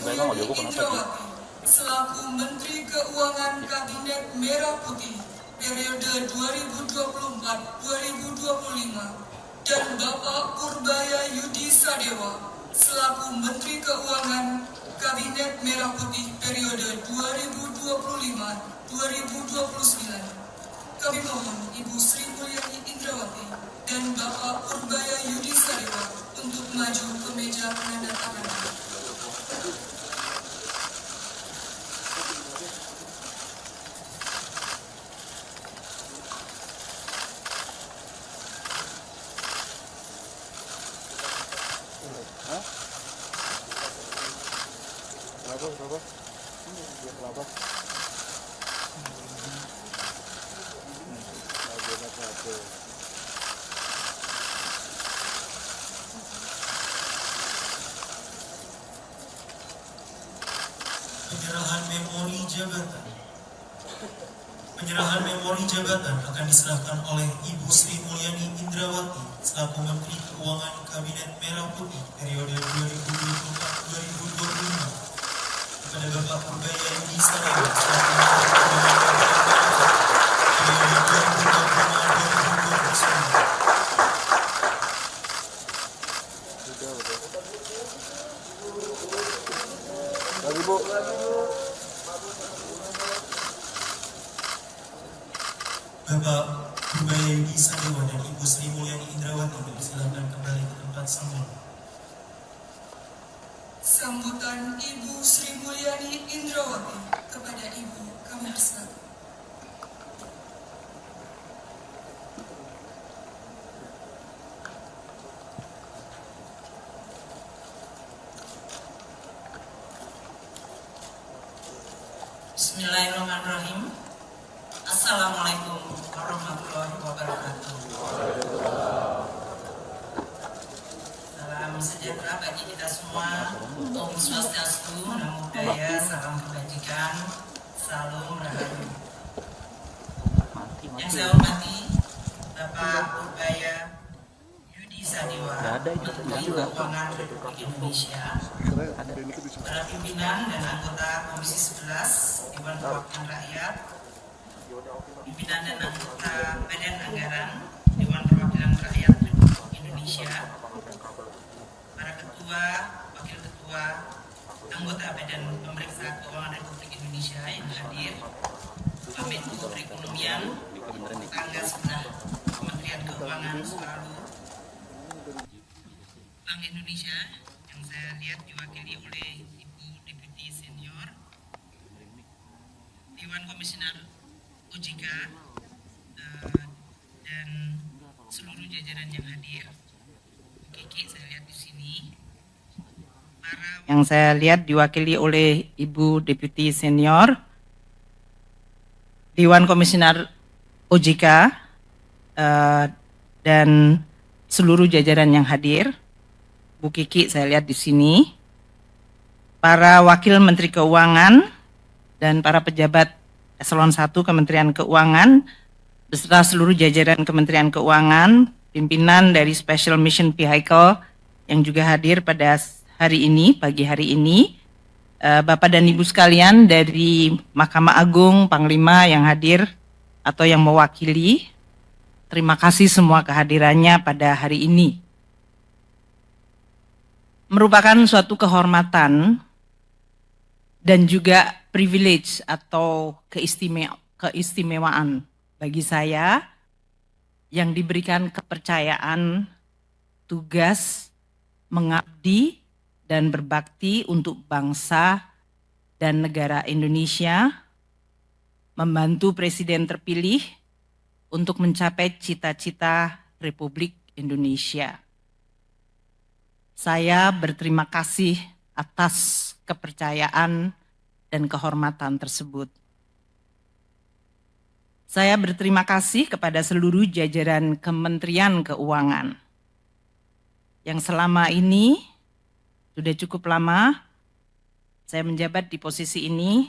Mulyani Indrawati selaku Menteri Keuangan Kabinet Merah Putih periode 2024-2025 dan Bapak Purbaya Yudi Sadewa selaku Menteri Keuangan Kabinet Merah Putih periode 2025-2029. Kami mohon Ibu Sri Mulyani Indrawati dan Bapak Purbaya Yudi Sadewa untuk maju ke meja penandatanganan. Berapa? Penyerahan memori jabatan akan diserahkan oleh Ibu Sri Mulyani Indrawati selaku Menteri Keuangan Kabinet Merah Putih periode 2024-2025 kepada Bapak Purbaya Yudi Sadewa selaku Menteri Keuangan Kabinet Merah Putih periode 2024-2029. Bapak Purbaya Yudi Sadewa dan Ibu Sri Mulyani Indrawati disilahkan kembali ke tempat semula. Sambutan Ibu Sri Mulyani Indrawati kepada Ibu kami persilakan. Bismillahirrahmanirrahim. Assalamualaikum warahmatullahi wabarakatuh. Salam sejahtera bagi kita semua. Om Swastiastu, Namo Buddhaya, salam kebajikan, salam rahayu. Yang saya hormati Bapak Purbaya Yudi Sadewa, Menteri Keuangan Republik Indonesia, para pimpinan dan anggota Komisi 11 Dewan Perwakilan Rakyat, pimpinan dan anggota Badan Anggaran Dewan Perwakilan Rakyat Republik Indonesia, para ketua, wakil ketua, anggota Badan Pemeriksa Keuangan Republik Indonesia yang hadir, Pak Menko Perekonomian, tetangga sebelah Kementerian Keuangan selalu, Bank Indonesia yang saya lihat diwakili oleh Ibu Deputi Senior, Dewan Komisioner OJK, dan seluruh jajaran yang hadir. Kiki saya lihat di sini. Yang saya lihat diwakili oleh Ibu Deputi Senior, Dewan Komisioner OJK, dan seluruh jajaran yang hadir. Bu Kiki saya lihat di sini. Para Wakil Menteri Keuangan dan para pejabat Eselon 1 Kementerian Keuangan beserta seluruh jajaran Kementerian Keuangan, pimpinan dari Special Mission Vehicle yang juga hadir pada hari ini, pagi hari ini, Bapak dan Ibu sekalian dari Mahkamah Agung, Panglima yang hadir atau yang mewakili, terima kasih semua kehadirannya pada hari ini. Merupakan suatu kehormatan dan juga privilege atau keistimewaan bagi saya yang diberikan kepercayaan tugas mengabdi dan berbakti untuk bangsa dan negara Indonesia, membantu Presiden terpilih untuk mencapai cita-cita Republik Indonesia. Saya berterima kasih atas kepercayaan dan kehormatan tersebut. Saya berterima kasih kepada seluruh jajaran Kementerian Keuangan yang selama ini sudah cukup lama saya menjabat di posisi ini,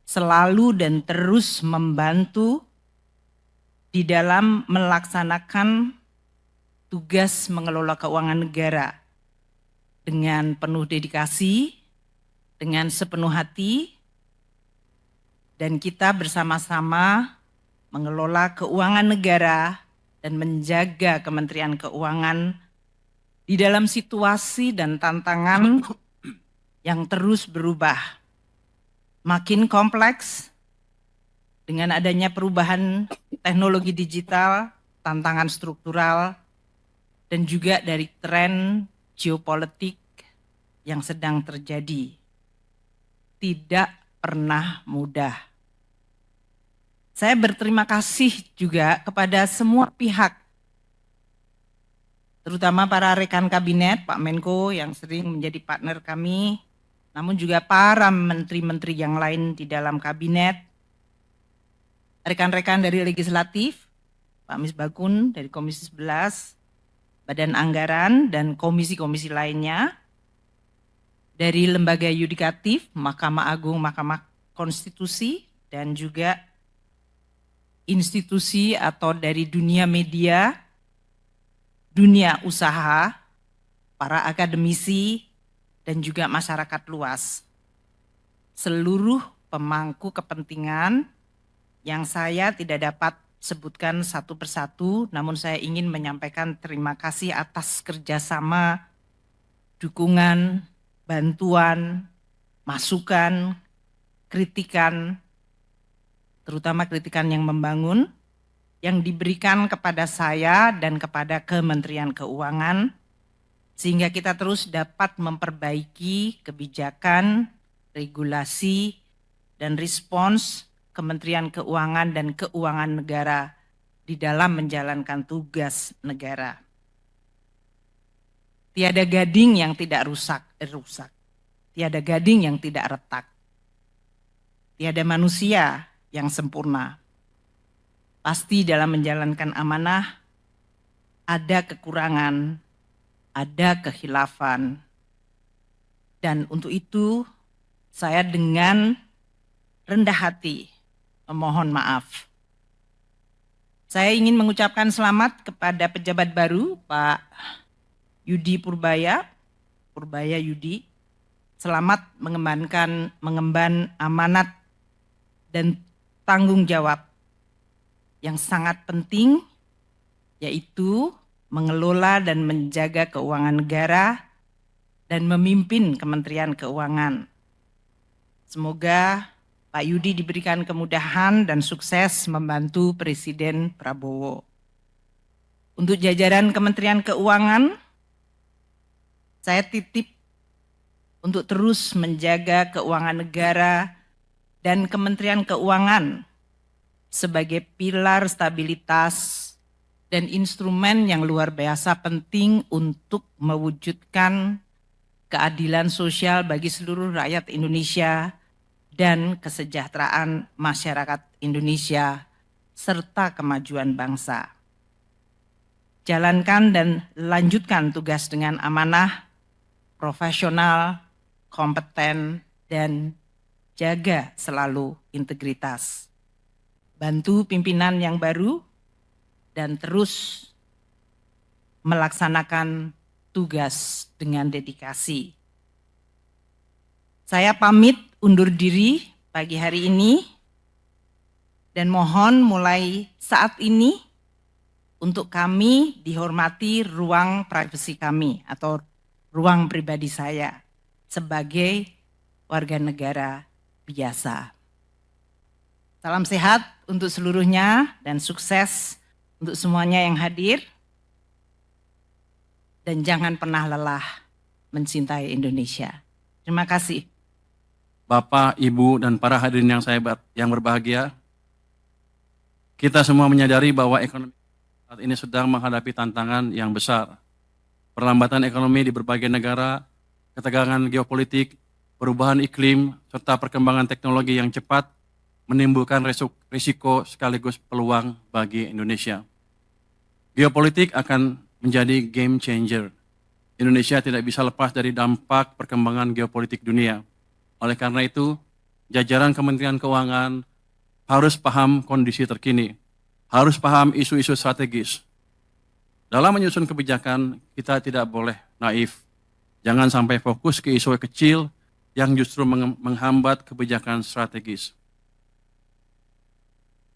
selalu dan terus membantu di dalam melaksanakan tugas mengelola keuangan negara dengan penuh dedikasi, dengan sepenuh hati dan kita bersama-sama mengelola keuangan negara dan menjaga Kementerian Keuangan di dalam situasi dan tantangan yang terus berubah, makin kompleks dengan adanya perubahan teknologi digital, tantangan struktural, dan juga dari tren geopolitik yang sedang terjadi. Tidak pernah mudah. Saya berterima kasih juga kepada semua pihak, terutama para rekan kabinet, Pak Menko yang sering menjadi partner kami, namun juga para menteri-menteri yang lain di dalam kabinet, rekan-rekan dari legislatif, Pak Misbakun dari Komisi 11, Badan Anggaran, dan komisi-komisi lainnya, dari lembaga yudikatif, Mahkamah Agung, Mahkamah Konstitusi, dan juga institusi atau dari dunia media, dunia usaha, para akademisi, dan juga masyarakat luas. Seluruh pemangku kepentingan yang saya tidak dapat sebutkan satu persatu, namun saya ingin menyampaikan terima kasih atas kerjasama, dukungan, bantuan, masukan, kritikan, terutama kritikan yang membangun, yang diberikan kepada saya dan kepada Kementerian Keuangan, sehingga kita terus dapat memperbaiki kebijakan, regulasi, dan respons Kementerian Keuangan dan Keuangan Negara di dalam menjalankan tugas negara. Tiada gading yang tidak rusak. Tiada gading yang tidak retak. Tiada manusia yang sempurna. Pasti dalam menjalankan amanah ada kekurangan, ada kehilafan. Dan untuk itu saya dengan rendah hati memohon maaf. Saya ingin mengucapkan selamat kepada pejabat baru Pak Yudi Purbaya Yudi. Selamat mengemban amanat dan tanggung jawab yang sangat penting, yaitu mengelola dan menjaga keuangan negara dan memimpin Kementerian Keuangan. Semoga Pak Yudi diberikan kemudahan dan sukses membantu Presiden Prabowo. Untuk jajaran Kementerian Keuangan, saya titip untuk terus menjaga keuangan negara dan Kementerian Keuangan sebagai pilar stabilitas dan instrumen yang luar biasa penting untuk mewujudkan keadilan sosial bagi seluruh rakyat Indonesia dan kesejahteraan masyarakat Indonesia serta kemajuan bangsa. Jalankan dan lanjutkan tugas dengan amanah, profesional, kompeten, dan jaga selalu integritas. Bantu pimpinan yang baru dan terus melaksanakan tugas dengan dedikasi. Saya pamit undur diri pagi hari ini dan mohon mulai saat ini untuk kami dihormati ruang privasi kami atau ruang pribadi saya sebagai warga negara biasa. Salam sehat untuk seluruhnya dan sukses untuk semuanya yang hadir. Dan jangan pernah lelah mencintai Indonesia. Terima kasih. Bapak, Ibu, dan para hadirin yang berbahagia, kita semua menyadari bahwa ekonomi saat ini sedang menghadapi tantangan yang besar. Perlambatan ekonomi di berbagai negara, ketegangan geopolitik, perubahan iklim, serta perkembangan teknologi yang cepat menimbulkan risiko sekaligus peluang bagi Indonesia. Geopolitik akan menjadi game changer. Indonesia tidak bisa lepas dari dampak perkembangan geopolitik dunia. Oleh karena itu, jajaran Kementerian Keuangan harus paham kondisi terkini, harus paham isu-isu strategis. Dalam menyusun kebijakan, kita tidak boleh naif. Jangan sampai fokus ke isu kecil yang justru menghambat kebijakan strategis.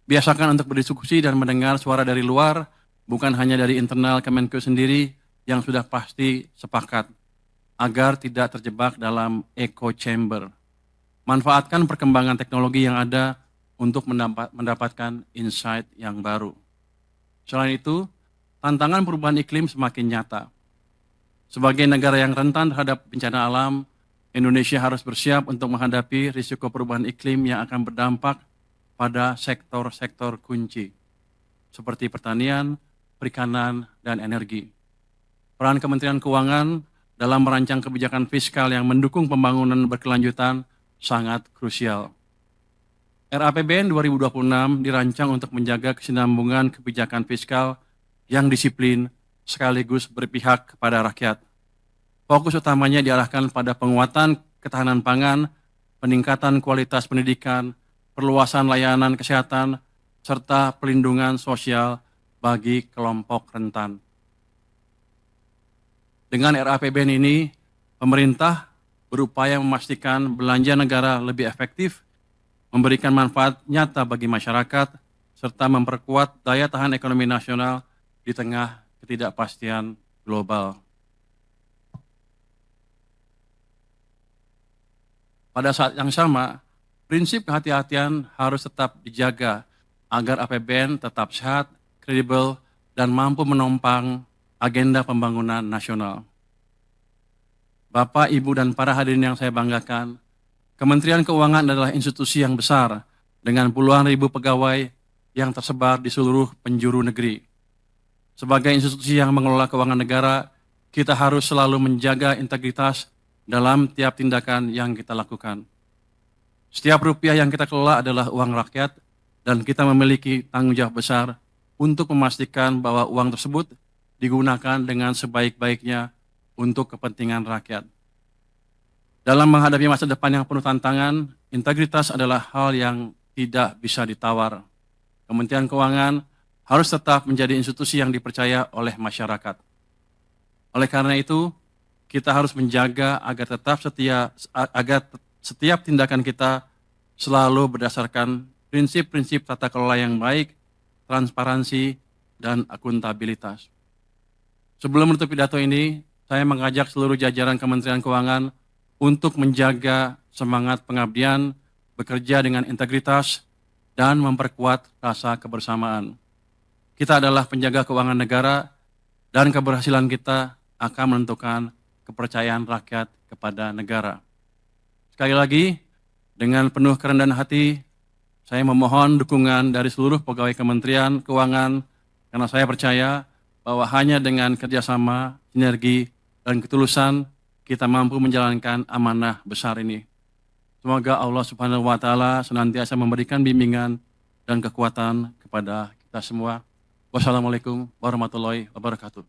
Biasakan untuk berdiskusi dan mendengar suara dari luar, bukan hanya dari internal Kemenko sendiri yang sudah pasti sepakat, agar tidak terjebak dalam echo chamber. Manfaatkan perkembangan teknologi yang ada untuk mendapatkan insight yang baru. Selain itu, tantangan perubahan iklim semakin nyata. Sebagai negara yang rentan terhadap bencana alam, Indonesia harus bersiap untuk menghadapi risiko perubahan iklim yang akan berdampak pada sektor-sektor kunci, seperti pertanian, perikanan, dan energi. Peran Kementerian Keuangan dalam merancang kebijakan fiskal yang mendukung pembangunan berkelanjutan sangat krusial. RAPBN 2026 dirancang untuk menjaga kesinambungan kebijakan fiskal yang disiplin sekaligus berpihak kepada rakyat. Fokus utamanya diarahkan pada penguatan ketahanan pangan, peningkatan kualitas pendidikan, perluasan layanan kesehatan, serta pelindungan sosial bagi kelompok rentan. Dengan RAPBN ini, pemerintah berupaya memastikan belanja negara lebih efektif, memberikan manfaat nyata bagi masyarakat, serta memperkuat daya tahan ekonomi nasional di tengah ketidakpastian global. Pada saat yang sama, prinsip kehati-hatian harus tetap dijaga agar APBN tetap sehat, kredibel, dan mampu menopang agenda pembangunan nasional. Bapak, Ibu, dan para hadirin yang saya banggakan, Kementerian Keuangan adalah institusi yang besar dengan puluhan ribu pegawai yang tersebar di seluruh penjuru negeri. Sebagai institusi yang mengelola keuangan negara, kita harus selalu menjaga integritas dalam tiap tindakan yang kita lakukan. Setiap rupiah yang kita kelola adalah uang rakyat dan kita memiliki tanggung jawab besar untuk memastikan bahwa uang tersebut digunakan dengan sebaik-baiknya untuk kepentingan rakyat. Dalam menghadapi masa depan yang penuh tantangan, integritas adalah hal yang tidak bisa ditawar. Kementerian Keuangan harus tetap menjadi institusi yang dipercaya oleh masyarakat. Oleh karena itu, kita harus menjaga agar setiap tindakan kita selalu berdasarkan prinsip-prinsip tata kelola yang baik, transparansi, dan akuntabilitas. Sebelum menutup pidato ini, saya mengajak seluruh jajaran Kementerian Keuangan untuk menjaga semangat pengabdian, bekerja dengan integritas, dan memperkuat rasa kebersamaan. Kita adalah penjaga keuangan negara, dan keberhasilan kita akan menentukan kepercayaan rakyat kepada negara. Sekali lagi, dengan penuh kerendahan hati, saya memohon dukungan dari seluruh pegawai Kementerian Keuangan, karena saya percaya bahwa hanya dengan kerjasama, sinergi, dan ketulusan, kita mampu menjalankan amanah besar ini. Semoga Allah Subhanahu wa Ta'ala senantiasa memberikan bimbingan dan kekuatan kepada kita semua. Wassalamualaikum warahmatullahi wabarakatuh.